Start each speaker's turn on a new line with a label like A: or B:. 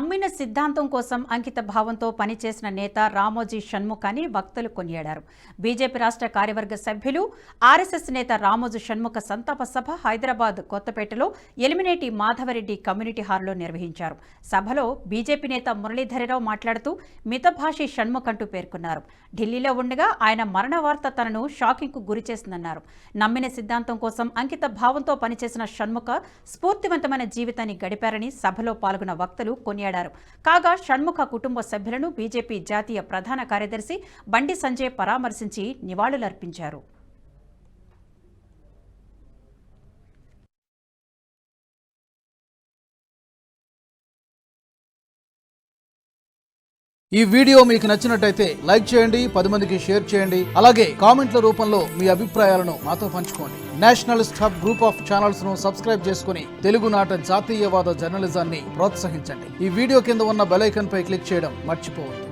A: నమ్మిన సిద్ధాంతం కోసం అంకిత భావంతో పనిచేసిన నేత రామోజీ షణ్ముఖ్ అని భక్తులు కొనియాడారు. బీజేపీ రాష్ట్ర కార్యవర్గ సభ్యులు ఆర్ఎస్ఎస్ నేత రామోజీ షణ్ముఖ సంతాప సభ హైదరాబాద్ కొత్తపేటలో ఎలిమినేటి మాధవరెడ్డి కమ్యూనిటీ హాల్లో నిర్వహించారు. సభలో బీజేపీ నేత మురళీధరరావు మాట్లాడుతూ మితభాషి షణ్ముఖ్ అంటూ పేర్కొన్నారు. ఢిల్లీలో ఉండగా ఆయన మరణ వార్త తనను షాకింగ్ కు గురి చేసిందన్నారు. నమ్మిన సిద్ధాంతం కోసం అంకిత భావంతో పనిచేసిన షణ్ముఖ స్ఫూర్తివంతమైన జీవితాన్ని గడిపారని సభలో పాల్గొన్న వక్తలు కొనియాడారు. కాగా షణ్ముఖ కుటుంబ సభ్యులను బీజేపీ జాతీయ ప్రధాన కార్యదర్శి బండి సంజయ్ పరామర్శించి నివాళులర్పించారు.
B: ఈ వీడియో మీకు నచ్చినట్టయితే లైక్ చేయండి, 10 మందికి షేర్ చేయండి. అలాగే కామెంట్ల రూపంలో మీ అభిప్రాయాలను మాతో పంచుకోండి. Nationalist hub group of channels ను సబ్స్క్రైబ్ చేసుకుని తెలుగునాట జాతీయవాద జర్నలిజాన్ని ప్రోత్సహించండి. ఈ వీడియో కింద ఉన్న బెల్ ఐకాన్ పై క్లిక్ చేయడం మర్చిపోవద్దు.